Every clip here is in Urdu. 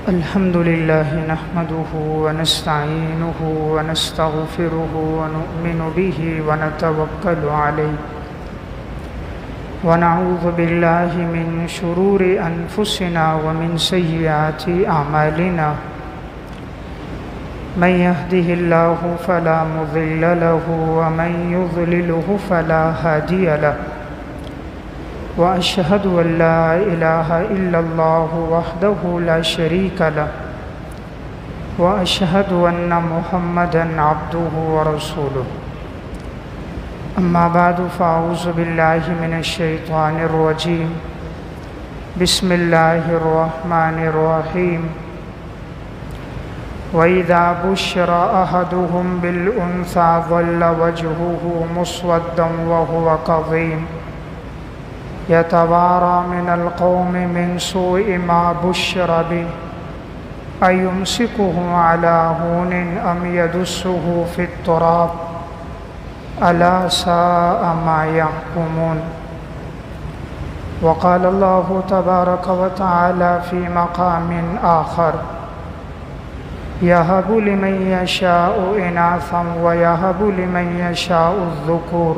الحمد لله نحمده ونستعينه ونستغفره ونؤمن به ونتوكل عليه ونعوذ بالله من شرور أنفسنا ومن سيئات أعمالنا من يهده الله فلا مضل له ومن يضلله فلا هادي له وأشهد أن لا إله إلا الله وحده لا شريك له وأشهد أن محمدًا عبده ورسوله أما بعد فأعوذ بالله من الشيطان الرجيم بسم الله الرحمن الرحيم وإذا بشر أحدهم بالأنثى ظل وجهه مسودا وهو كظيم يتوارى من القوم من سوء ما بشر به أيمسكه على هون أم يدسه في التراب ألا ساء ما يحكمون. وقال الله تبارك وتعالى في مقام آخر يهب لمن يشاء إناثا ويهب لمن يشاء الذكور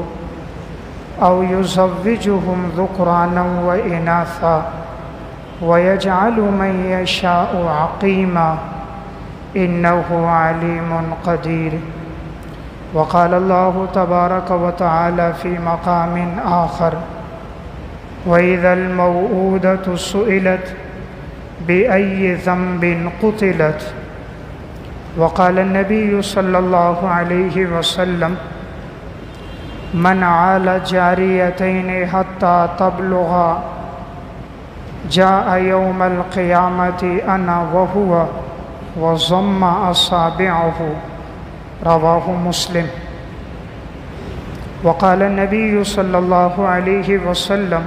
أو يزوجهم ذكرانا وإناثا ويجعل من يشاء عقيما إنه عليم قدير. وقال الله تبارك وتعالى في مقام آخر وإذا الموءودة سئلت بأي ذنب قتلت. وقال النبي صلى الله عليه وسلم من عال جاريتين حتى تبلغا جاء يوم القيامة أنا وهو وضم أصابعه رواه مسلم. وقال النبي صلى الله عليه وسلم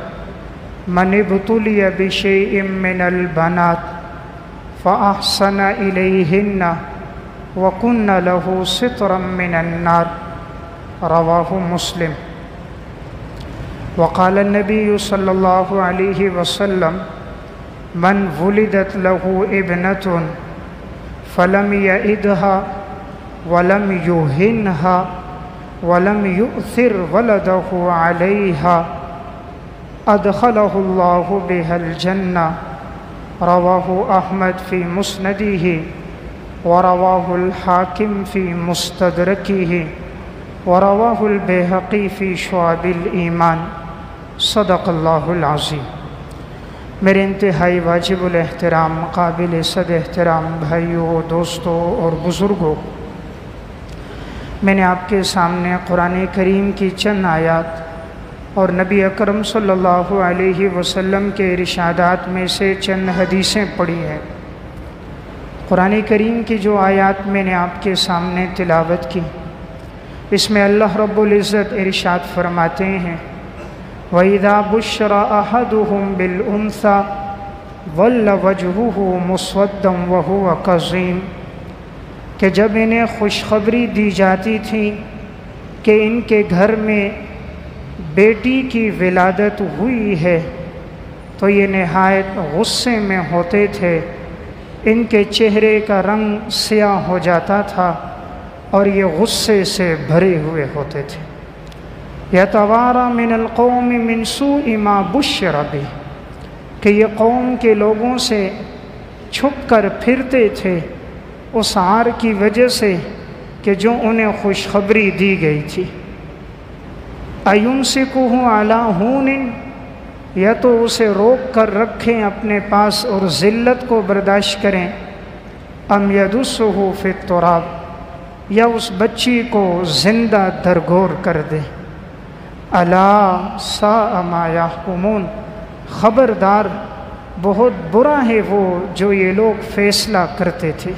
من ابتلي بشيء من البنات فأحسن إليهن وكن له سترا من النار رواه مسلم. وقال النبي صلى الله عليه وسلم من ولدت له ابنة فلم يئدها ولم يهنها ولم يؤثر ولده عليها أدخله الله بها الجنة رواه أحمد في مسنده ورواه الحاكم في مستدركه ورواه البيهقي في شعب الإيمان صدق اللہ العظیم. میرے انتہائی واجب الاحترام قابل صد احترام بھائیوں، دوستوں اور بزرگوں، میں نے آپ کے سامنے قرآن کریم کی چند آیات اور نبی اکرم صلی اللہ علیہ وسلم کے ارشادات میں سے چند حدیثیں پڑھی ہیں. قرآن کریم کی جو آیات میں نے آپ کے سامنے تلاوت کی، اس میں اللہ رب العزت ارشاد فرماتے ہیں وَإِذَا بُشِّرَ أَحَدُهُمْ بِالْأُنثَىٰ ظَلَّ وَجْهُهُ مُسْوَدًّا وَهُوَ كَظِيمٌ، کہ جب انہیں خوشخبری دی جاتی تھی کہ ان کے گھر میں بیٹی کی ولادت ہوئی ہے تو یہ نہایت غصے میں ہوتے تھے، ان کے چہرے کا رنگ سیاہ ہو جاتا تھا اور یہ غصے سے بھرے ہوئے ہوتے تھے. یتوارا من القوم من سوء ما بشر بہ، کہ یہ قوم کے لوگوں سے چھپ کر پھرتے تھے اس عار کی وجہ سے کہ جو انہیں خوشخبری دی گئی تھی. ایمسکہ علی ہون، یا تو اسے روک کر رکھیں اپنے پاس اور ذلت کو برداشت کریں، ام یدسہ فی التراب، یا اس بچی کو زندہ درگور کر دے. الا ساء ما یحکمون، خبردار بہت برا ہے وہ جو یہ لوگ فیصلہ کرتے تھے.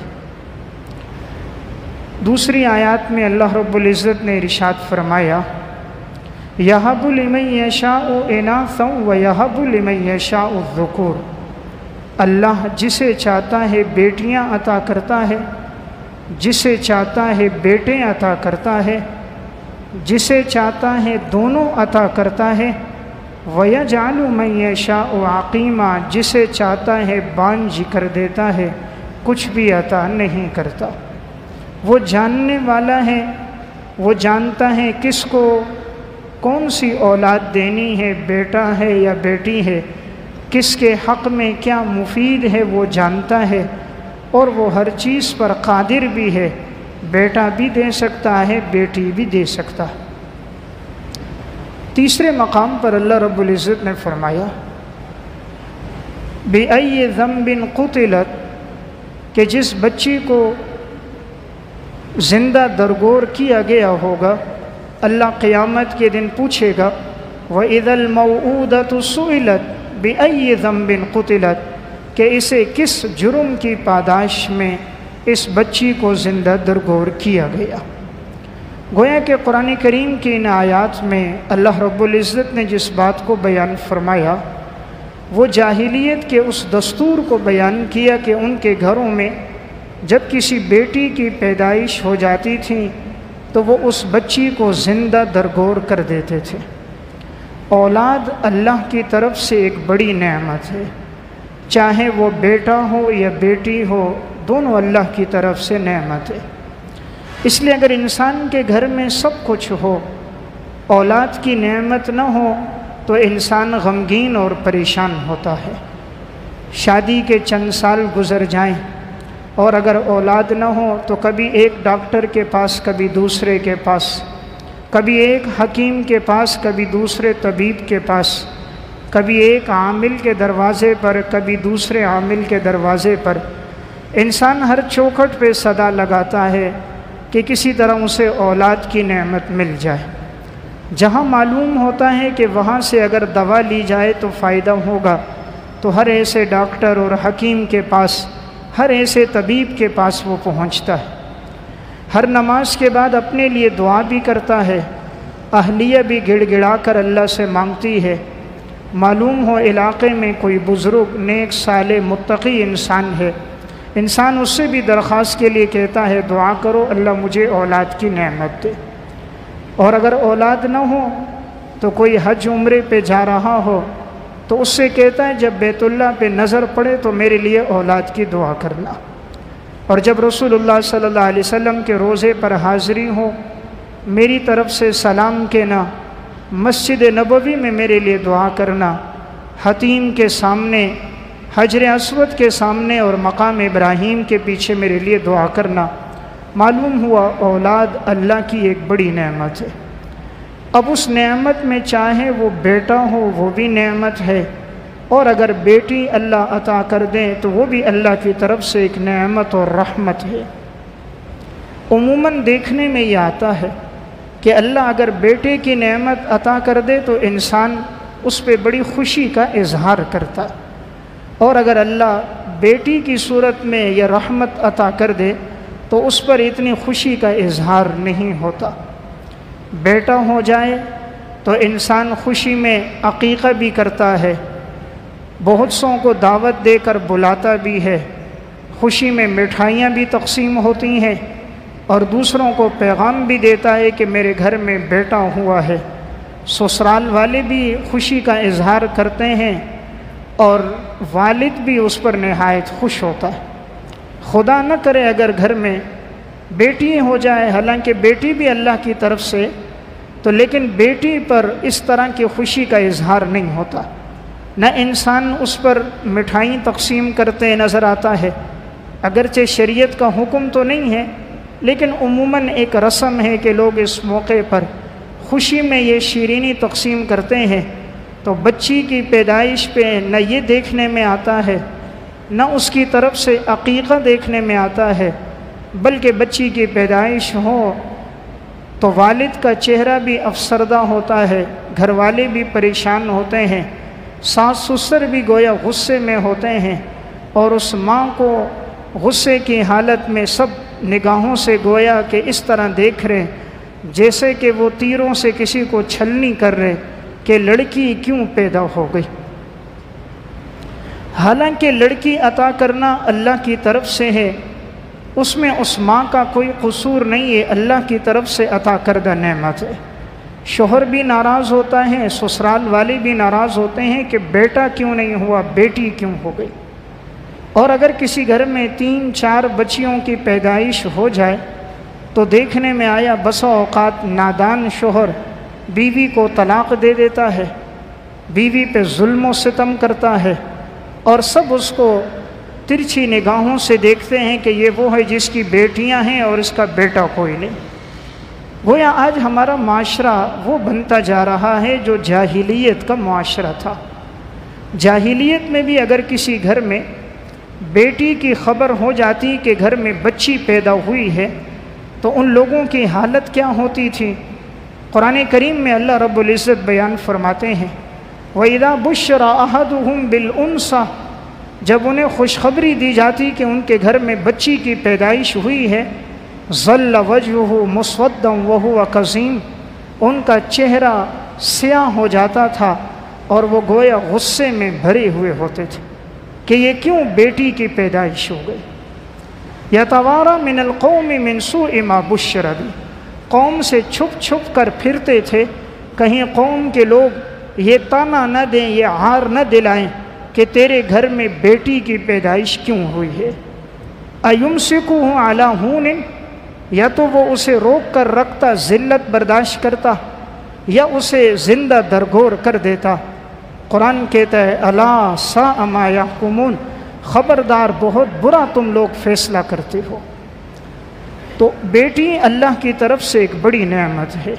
دوسری آیات میں اللہ رب العزت نے ارشاد فرمایا یہب لمن یشاء اناثا ویہب لمن یشاء الذکور، اللہ جسے چاہتا ہے بیٹیاں عطا کرتا ہے، جسے چاہتا ہے بیٹے عطا کرتا ہے، جسے چاہتا ہے دونوں عطا کرتا ہے. وَيَجْعَلُ مَن يَشَاءُ عَقِيمًا، جسے چاہتا ہے بانجھ کر دیتا ہے. کچھ بھی عطا نہیں کرتا۔ وہ جاننے والا ہے، وہ جانتا ہے کس کو کون سی اولاد دینی ہے، بیٹا ہے یا بیٹی ہے، کس کے حق میں کیا مفید ہے وہ جانتا ہے، اور وہ ہر چیز پر قادر بھی ہے، بیٹا بھی دے سکتا ہے، بیٹی بھی دے سکتا ہے۔ تیسرے مقام پر اللہ رب العزت نے فرمایا بِأَيِّ ذَنْبٍ قُتِلَتْ، کہ جس بچی کو زندہ درگور کیا گیا ہوگا، اللہ قیامت کے دن پوچھے گا وَإِذَا الْمَوْعُودَةُ سُئِلَتْ بِأَيِّ ذَنْبٍ قُتِلَتْ، کہ اسے کس جرم کی پاداش میں اس بچی کو زندہ درگور کیا گیا۔ گویا کہ قرآن کریم کی ان آیات میں اللہ رب العزت نے جس بات کو بیان فرمایا وہ جاہلیت کے اس دستور کو بیان کیا کہ ان کے گھروں میں جب کسی بیٹی کی پیدائش ہو جاتی تھی تو وہ اس بچی کو زندہ درگور کر دیتے تھے۔ اولاد اللہ کی طرف سے ایک بڑی نعمت ہے، چاہے وہ بیٹا ہو یا بیٹی ہو، دونوں اللہ کی طرف سے نعمت ہے۔ اس لیے اگر انسان کے گھر میں سب کچھ ہو، اولاد کی نعمت نہ ہو تو انسان غمگین اور پریشان ہوتا ہے۔ شادی کے چند سال گزر جائیں اور اگر اولاد نہ ہو تو کبھی ایک ڈاکٹر کے پاس، کبھی دوسرے کے پاس، کبھی ایک حکیم کے پاس، کبھی دوسرے طبیب کے پاس، کبھی ایک عامل کے دروازے پر، کبھی دوسرے عامل کے دروازے پر، انسان ہر چوکھٹ پہ صدا لگاتا ہے کہ کسی طرح اسے اولاد کی نعمت مل جائے۔ جہاں معلوم ہوتا ہے کہ وہاں سے اگر دوا لی جائے تو فائدہ ہوگا تو ہر ایسے ڈاکٹر اور حکیم کے پاس، ہر ایسے طبیب کے پاس وہ پہنچتا ہے۔ ہر نماز کے بعد اپنے لیے دعا بھی کرتا ہے، اہلیہ بھی گڑ گڑا کر اللہ سے مانگتی ہے۔ معلوم ہو علاقے میں کوئی بزرگ نیک صالح متقی انسان ہے، انسان اس سے بھی درخواست کے لیے کہتا ہے دعا کرو اللہ مجھے اولاد کی نعمت دے۔ اور اگر اولاد نہ ہو تو کوئی حج عمرے پہ جا رہا ہو تو اس سے کہتا ہے جب بیت اللہ پہ نظر پڑے تو میرے لیے اولاد کی دعا کرنا۔ اور جب رسول اللہ صلی اللہ علیہ وسلم کے روزے پر حاضری ہو میری طرف سے سلام کہنا، مسجد نبوی میں میرے لیے دعا کرنا، حتیم کے سامنے، حجر اسود کے سامنے اور مقام ابراہیم کے پیچھے میرے لیے دعا کرنا۔ معلوم ہوا اولاد اللہ کی ایک بڑی نعمت ہے۔ اب اس نعمت میں چاہے وہ بیٹا ہو وہ بھی نعمت ہے، اور اگر بیٹی اللہ عطا کر دیں تو وہ بھی اللہ کی طرف سے ایک نعمت اور رحمت ہے۔ عموماً دیکھنے میں یہ آتا ہے کہ اللہ اگر بیٹے کی نعمت عطا کر دے تو انسان اس پہ بڑی خوشی کا اظہار کرتا، اور اگر اللہ بیٹی کی صورت میں یہ رحمت عطا کر دے تو اس پر اتنی خوشی کا اظہار نہیں ہوتا۔ بیٹا ہو جائے تو انسان خوشی میں عقیقہ بھی کرتا ہے، بہت سوں کو دعوت دے کر بلاتا بھی ہے، خوشی میں مٹھائیاں بھی تقسیم ہوتی ہیں، اور دوسروں کو پیغام بھی دیتا ہے کہ میرے گھر میں بیٹا ہوا ہے۔ سسرال والے بھی خوشی کا اظہار کرتے ہیں اور والد بھی اس پر نہایت خوش ہوتا ہے۔ خدا نہ کرے اگر گھر میں بیٹی ہو جائے، حالانکہ بیٹی بھی اللہ کی طرف سے تو، لیکن بیٹی پر اس طرح کی خوشی کا اظہار نہیں ہوتا، نہ انسان اس پر مٹھائی تقسیم کرتے نظر آتا ہے۔ اگرچہ شریعت کا حکم تو نہیں ہے لیکن عموماً ایک رسم ہے کہ لوگ اس موقع پر خوشی میں یہ شیرینی تقسیم کرتے ہیں۔ تو بچی کی پیدائش پہ نہ یہ دیکھنے میں آتا ہے، نہ اس کی طرف سے عقیقہ دیکھنے میں آتا ہے، بلکہ بچی کی پیدائش ہو تو والد کا چہرہ بھی افسردہ ہوتا ہے، گھر والے بھی پریشان ہوتے ہیں، ساس سسر بھی گویا غصے میں ہوتے ہیں، اور اس ماں کو غصے کی حالت میں سب نگاہوں سے گویا کہ اس طرح دیکھ رہے جیسے کہ وہ تیروں سے کسی کو چھلنی کر رہے کہ لڑکی کیوں پیدا ہو گئی۔ حالانکہ لڑکی عطا کرنا اللہ کی طرف سے ہے، اس میں اس ماں کا کوئی قصور نہیں ہے، اللہ کی طرف سے عطا کردہ نعمت ہے۔ شوہر بھی ناراض ہوتا ہے، سسرال والے بھی ناراض ہوتے ہیں کہ بیٹا کیوں نہیں ہوا، بیٹی کیوں ہو گئی۔ اور اگر کسی گھر میں 3-4 بچیوں کی پیدائش ہو جائے تو دیکھنے میں آیا بسا اوقات نادان شوہر بیوی کو طلاق دے دیتا ہے، بیوی پہ ظلم و ستم کرتا ہے، اور سب اس کو ترچھی نگاہوں سے دیکھتے ہیں کہ یہ وہ ہے جس کی بیٹیاں ہیں اور اس کا بیٹا کوئی نہیں۔ گویا آج ہمارا معاشرہ وہ بنتا جا رہا ہے جو جاہلیت کا معاشرہ تھا۔ جاہلیت میں بھی اگر کسی گھر میں بیٹی کی خبر ہو جاتی کہ گھر میں بچی پیدا ہوئی ہے تو ان لوگوں کی حالت کیا ہوتی تھی؟ قرآن کریم میں اللہ رب العزت بیان فرماتے ہیں وَإِذَا بُشِّرَ أَحَدُهُمْ بِالْأُنثَىٰ، جب انہیں خوشخبری دی جاتی کہ ان کے گھر میں بچی کی پیدائش ہوئی ہے، ظَلَّ وَجْهُهُ مُسْوَدًّا وَهُوَ كَظِيمٌ، ان کا چہرہ سیاہ ہو جاتا تھا اور وہ گویا غصے میں بھرے ہوئے ہوتے تھے کہ یہ کیوں بیٹی کی پیدائش ہو گئی۔ يَتَوَارَىٰ مِنَ الْقَوْمِ مِنْ سُوءِ مَا بُشِّرَ بِهِ، قوم سے چھپ چھپ کر پھرتے تھے کہیں قوم کے لوگ یہ طعنہ نہ دیں، یہ عار نہ دلائیں کہ تیرے گھر میں بیٹی کی پیدائش کیوں ہوئی ہے۔ أَيُمْسِكُهُ عَلَىٰ هُونٍ، یا تو وہ اسے روک کر رکھتا، ذلت برداشت کرتا، یا اسے زندہ درگور کر دیتا۔ قرآن کہتا ہے الا ساء ما یحکمون، خبردار بہت برا تم لوگ فیصلہ کرتے ہو۔ تو بیٹی اللہ کی طرف سے ایک بڑی نعمت ہے۔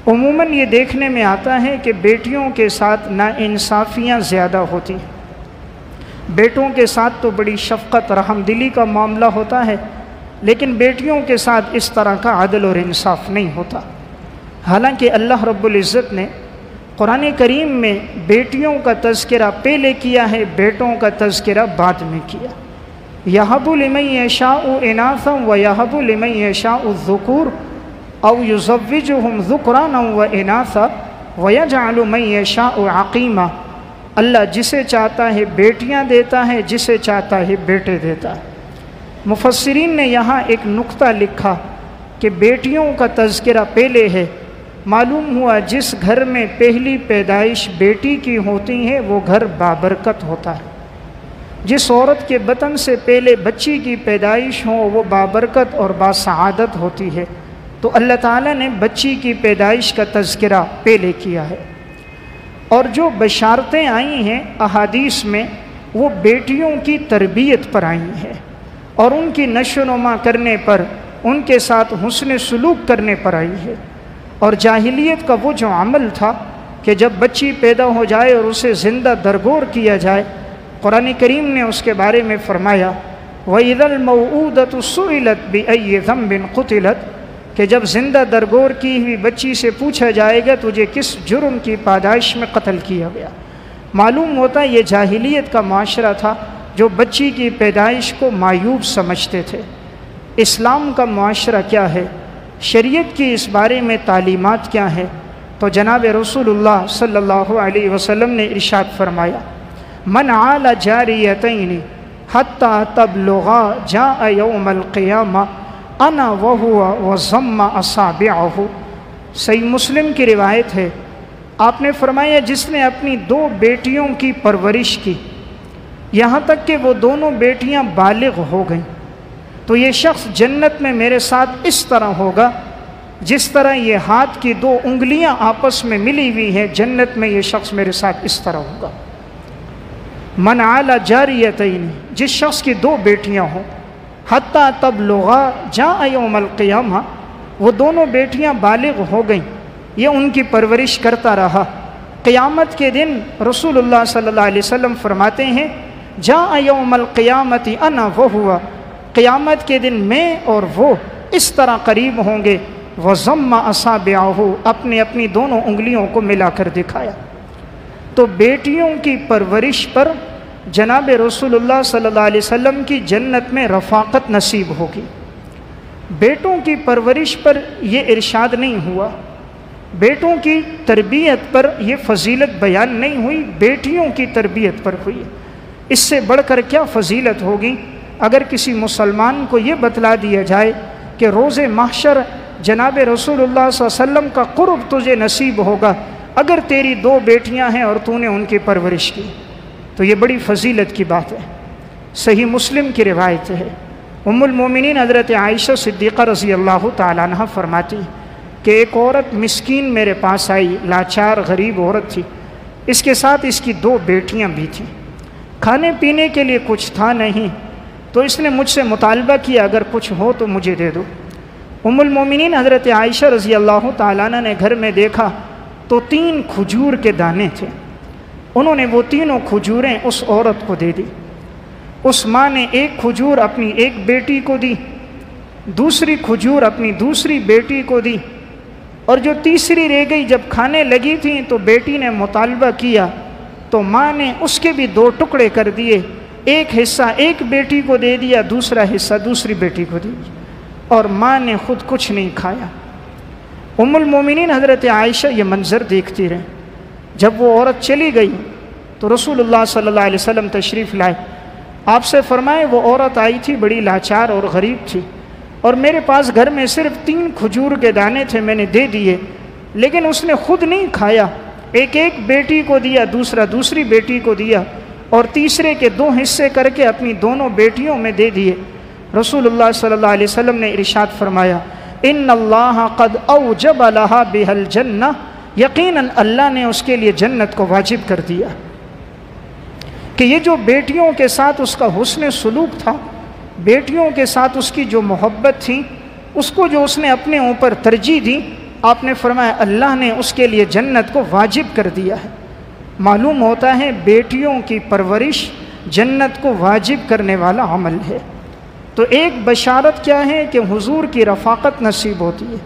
عموماً یہ دیکھنے میں آتا ہے کہ بیٹیوں کے ساتھ ناانصافیاں زیادہ ہوتی ہیں۔ بیٹوں کے ساتھ تو بڑی شفقت رحم دلی کا معاملہ ہوتا ہے، لیکن بیٹیوں کے ساتھ اس طرح کا عدل اور انصاف نہیں ہوتا۔ حالانکہ اللہ رب العزت نے قرآن کریم میں بیٹیوں کا تذکرہ پہلے کیا ہے، بیٹوں کا تذکرہ بعد میں کیا۔ یہب لمن یشاء اناثا ویہب لمن یشاء الذکور او یزوجہم ذکرانا واناثا ویجعل من یشاء عقیما، اللہ جسے چاہتا ہے بیٹیاں دیتا ہے، جسے چاہتا ہے بیٹے دیتا ہے۔ مفسرین نے یہاں ایک نقطہ لکھا کہ بیٹیوں کا تذکرہ پہلے ہے، معلوم ہوا جس گھر میں پہلی پیدائش بیٹی کی ہوتی ہے وہ گھر بابرکت ہوتا ہے۔ جس عورت کے بطن سے پہلے بچی کی پیدائش ہو وہ بابرکت اور باسعادت ہوتی ہے۔ تو اللہ تعالیٰ نے بچی کی پیدائش کا تذکرہ پہلے کیا ہے، اور جو بشارتیں آئی ہیں احادیث میں وہ بیٹیوں کی تربیت پر آئی ہیں اور ان کی نشو و نما کرنے پر، ان کے ساتھ حسن سلوک کرنے پر آئی ہے۔ اور جاہلیت کا وہ جو عمل تھا کہ جب بچی پیدا ہو جائے اور اسے زندہ درگور کیا جائے، قرآن کریم نے اس کے بارے میں فرمایا وَإِذَا الْمَوْءُودَةُ سُئِلَتْ بِأَيِّ ذَنبٍ قُتِلَتْ، کہ جب زندہ درگور کی ہوئی بچی سے پوچھا جائے گا تجھے کس جرم کی پاداش میں قتل کیا گیا۔ معلوم ہوتا ہے یہ جاہلیت کا معاشرہ تھا جو بچی کی پیدائش کو معیوب سمجھتے تھے۔ اسلام کا معاشرہ کیا ہے، شریعت کی اس بارے میں تعلیمات کیا ہے؟ تو جناب رسول اللہ صلی اللہ علیہ وسلم نے ارشاد فرمایا من عال جاریتین حتی تبلغا جاء یوم القیامہ انا وہو وضم اصابعہ۔ صحیح مسلم کی روایت ہے، آپ نے فرمایا جس نے اپنی 2 بیٹیوں کی پرورش کی یہاں تک کہ وہ دونوں بیٹیاں بالغ ہو گئیں تو یہ شخص جنت میں میرے ساتھ اس طرح ہوگا جس طرح یہ ہاتھ کی 2 انگلیاں آپس میں ملی ہوئی ہیں، جنت میں یہ شخص میرے ساتھ اس طرح ہوگا۔ من عال جاریتین، جس شخص کی 2 بیٹیاں ہوں، حتیٰ تبلغا جاء یوم القیامہ، وہ دونوں بیٹیاں بالغ ہو گئیں، یہ ان کی پرورش کرتا رہا۔ قیامت کے دن رسول اللہ صلی اللہ علیہ وسلم فرماتے ہیں جاء یوم القیامت انا وہو، قیامت کے دن میں اور وہ اس طرح قریب ہوں گے، وضم اصابعہ، اپنی اپنی دونوں انگلیوں کو ملا کر دکھایا۔ تو بیٹیوں کی پرورش پر جناب رسول اللہ صلی اللہ علیہ وسلم کی جنت میں رفاقت نصیب ہوگی۔ بیٹوں کی پرورش پر یہ ارشاد نہیں ہوا، بیٹوں کی تربیت پر یہ فضیلت بیان نہیں ہوئی، بیٹیوں کی تربیت پر ہوئی۔ اس سے بڑھ کر کیا فضیلت ہوگی اگر کسی مسلمان کو یہ بتلا دیا جائے کہ روز محشر جناب رسول اللہ صلی اللہ علیہ وسلم کا قرب تجھے نصیب ہوگا اگر تیری 2 بیٹیاں ہیں اور تو نے ان کی پرورش کی، تو یہ بڑی فضیلت کی بات ہے۔ صحیح مسلم کی روایت ہے، ام المومنین حضرت عائشہ صدیقہ رضی اللہ تعالیٰ عنہ فرماتی کہ ایک عورت مسکین میرے پاس آئی، لاچار غریب عورت تھی، اس کے ساتھ اس کی 2 بیٹیاں بھی تھیں، کھانے پینے کے لیے کچھ تھا نہیں، تو اس نے مجھ سے مطالبہ کیا اگر کچھ ہو تو مجھے دے دو۔ ام المومنین حضرت عائشہ رضی اللہ تعالیٰ عنہ نے گھر میں دیکھا تو 3 کھجور کے دانے تھے، انہوں نے وہ تینوں کھجوریں اس عورت کو دے دی۔ اس ماں نے ایک کھجور اپنی ایک بیٹی کو دی، دوسری کھجور اپنی دوسری بیٹی کو دی، اور جو تیسری رہ گئی جب کھانے لگی تھیں تو بیٹی نے مطالبہ کیا تو ماں نے اس کے بھی 2 ٹکڑے کر دیے، ایک حصہ ایک بیٹی کو دے دیا، دوسرا حصہ دوسری بیٹی کو دے دیا، اور ماں نے خود کچھ نہیں کھایا۔ ام المومنین حضرت عائشہ یہ منظر دیکھتی رہیں۔ جب وہ عورت چلی گئی تو رسول اللہ صلی اللہ علیہ وسلم تشریف لائے، آپ سے فرمائے وہ عورت آئی تھی بڑی لاچار اور غریب تھی، اور میرے پاس گھر میں صرف 3 کھجور کے دانے تھے، میں نے دے دیے، لیکن اس نے خود نہیں کھایا، ایک ایک بیٹی کو دیا، دوسرا دوسری بیٹی کو دیا، اور تیسرے کے 2 حصے کر کے اپنی دونوں بیٹیوں میں دے دیے۔ رسول اللہ صلی اللہ علیہ وسلم نے ارشاد فرمایا، ان اللہ قد اوجب لها بها الجنہ، یقیناً اللہ نے اس کے لیے جنت کو واجب کر دیا۔ کہ یہ جو بیٹیوں کے ساتھ اس کا حسن سلوک تھا، بیٹیوں کے ساتھ اس کی جو محبت تھی، اس کو جو اس نے اپنے اوپر ترجیح دی، آپ نے فرمایا اللہ نے اس کے لیے جنت کو واجب کر دیا ہے۔ معلوم ہوتا ہے بیٹیوں کی پرورش جنت کو واجب کرنے والا عمل ہے۔ تو ایک بشارت کیا ہے کہ حضور کی رفاقت نصیب ہوتی ہے،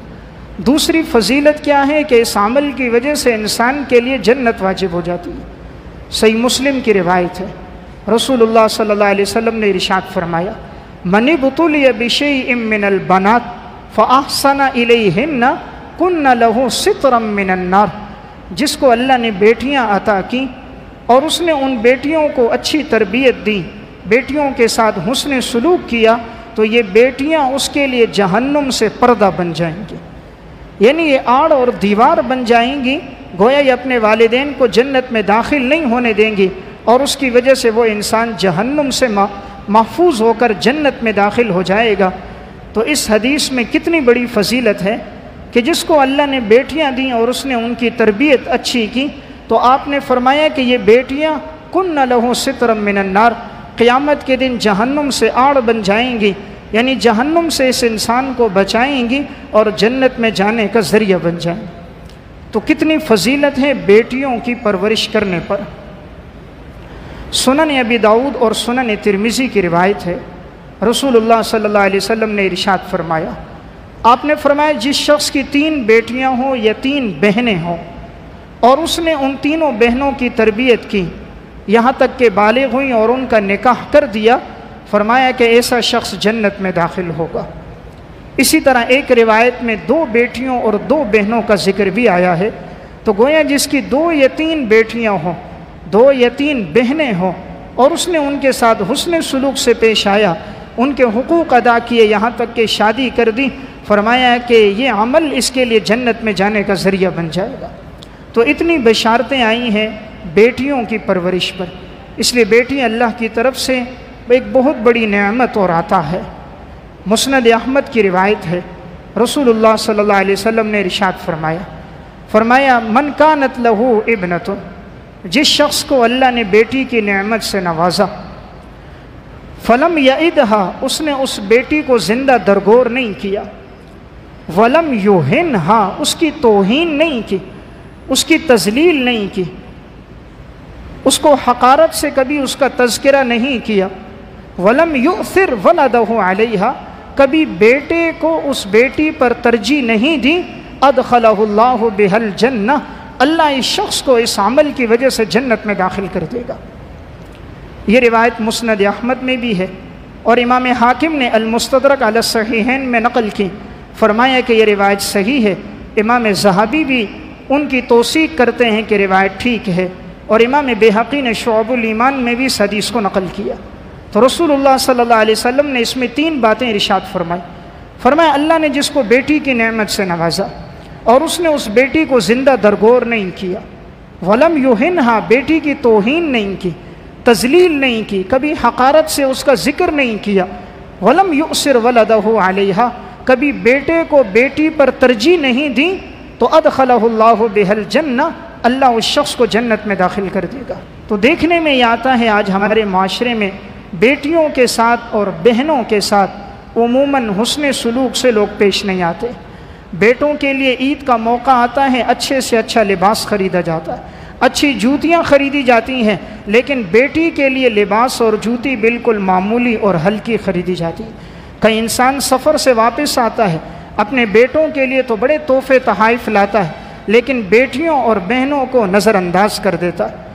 دوسری فضیلت کیا ہے کہ اس عمل کی وجہ سے انسان کے لیے جنت واجب ہو جاتی ہے۔ صحیح مسلم کی روایت ہے، رسول اللہ صلی اللہ علیہ وسلم نے ارشاد فرمایا، من ابتلی بشیء من البنات فاحسن الیہن کن لہ سترا من النار، جس کو اللہ نے بیٹیاں عطا کی اور اس نے ان بیٹیوں کو اچھی تربیت دی، بیٹیوں کے ساتھ حسن سلوک کیا، تو یہ بیٹیاں اس کے لیے جہنم سے پردہ بن جائیں گی، یعنی یہ آڑ اور دیوار بن جائیں گی، گویا یہ اپنے والدین کو جنت میں داخل نہیں ہونے دیں گی، اور اس کی وجہ سے وہ انسان جہنم سے محفوظ ہو کر جنت میں داخل ہو جائے گا۔ تو اس حدیث میں کتنی بڑی فضیلت ہے کہ جس کو اللہ نے بیٹیاں دیں اور اس نے ان کی تربیت اچھی کی، تو آپ نے فرمایا کہ یہ بیٹیاں کن لہ سترا من النار، قیامت کے دن جہنم سے آڑ بن جائیں گی، یعنی جہنم سے اس انسان کو بچائیں گی اور جنت میں جانے کا ذریعہ بن جائیں گی۔ تو کتنی فضیلت ہے بیٹیوں کی پرورش کرنے پر۔ سنن ابی داؤد اور سنن ترمذی کی روایت ہے، رسول اللہ صلی اللہ علیہ وسلم نے ارشاد فرمایا، آپ نے فرمایا جس شخص کی 3 بیٹیاں ہوں یا 3 بہنیں ہوں اور اس نے ان تینوں بہنوں کی تربیت کی یہاں تک کہ بالغ ہوئیں اور ان کا نکاح کر دیا، فرمایا کہ ایسا شخص جنت میں داخل ہوگا۔ اسی طرح ایک روایت میں 2 بیٹیوں اور 2 بہنوں کا ذکر بھی آیا ہے، تو گویا جس کی 2 یا 3 بیٹیاں ہوں، 2 یا 3 بہنیں ہوں، اور اس نے ان کے ساتھ حسن سلوک سے پیش آیا، ان کے حقوق ادا کیے، یہاں تک کہ شادی کر دی، فرمایا کہ یہ عمل اس کے لیے جنت میں جانے کا ذریعہ بن جائے گا۔ تو اتنی بشارتیں آئی ہیں بیٹیوں کی پرورش پر، اس لیے بیٹی اللہ کی طرف سے ایک بہت بڑی نعمت اور عطا ہے۔ مسند احمد کی روایت ہے، رسول اللہ صلی اللہ علیہ وسلم نے ارشاد فرمایا من کانت لہ ابنۃ، جس شخص کو اللہ نے بیٹی کی نعمت سے نوازا، فلم یعدھا، اس نے اس بیٹی کو زندہ درگور نہیں کیا، ولم یہنھا، اس کی توہین نہیں کی، اس کی تذلیل نہیں کی، اس کو حقارت سے کبھی اس کا تذکرہ نہیں کیا، ولم یؤثر ولدہ علیہا، کبھی بیٹے کو اس بیٹی پر ترجیح نہیں دی، ادخلہ اللہ بہا الجنہ، اللہ اس شخص کو اس عمل کی وجہ سے جنت میں داخل کر دے گا۔ یہ روایت مسند احمد میں بھی ہے، اور امام حاکم نے المستدرک علی الصحیحین میں نقل کی، فرمایا کہ یہ روایت صحیح ہے۔ امام ذہبی بھی ان کی توثیق کرتے ہیں کہ روایت ٹھیک ہے، اور امام بیہقی نے شعب الایمان میں بھی اس حدیث کو نقل کیا۔ تو رسول اللہ صلی اللہ علیہ وسلم نے اس میں 3 باتیں ارشاد فرمایا اللہ نے جس کو بیٹی کی نعمت سے نوازا اور اس نے اس بیٹی کو زندہ درگور نہیں کیا، ولم یہنھا، بیٹی کی توہین نہیں کی، تذلیل نہیں کی، کبھی حقارت سے اس کا ذکر نہیں کیا. وَلَمْ يُؤْثِرْ وَلَدَهُ عَلَيْهَا، کبھی بیٹے کو بیٹی پر ترجیح نہیں دی تو أَدْخَلَهُ اللَّهُ بِهَا الْجَنَّةَ، اللہ اس شخص کو جنت میں داخل کر دے گا. تو دیکھنے میں یہ آتا ہے آج ہمارے معاشرے میں بیٹیوں کے ساتھ اور بہنوں کے ساتھ عموماً حسن سلوک سے لوگ پیش نہیں آتے. بیٹوں کے لیے عید کا موقع آتا ہے، اچھے سے اچھا لباس خریدا جاتا ہے، اچھی جوتیاں خریدی جاتی ہیں، لیکن بیٹی کے لیے لباس اور جوتی بالکل معمولی اور ہلکی خریدی جاتی ہے. کہیں انسان سفر سے واپس آتا ہے، اپنے بیٹوں کے لیے تو بڑے تحفے تحائف لاتا ہے، لیکن بیٹیوں اور بہنوں کو نظر انداز کر دیتا ہے.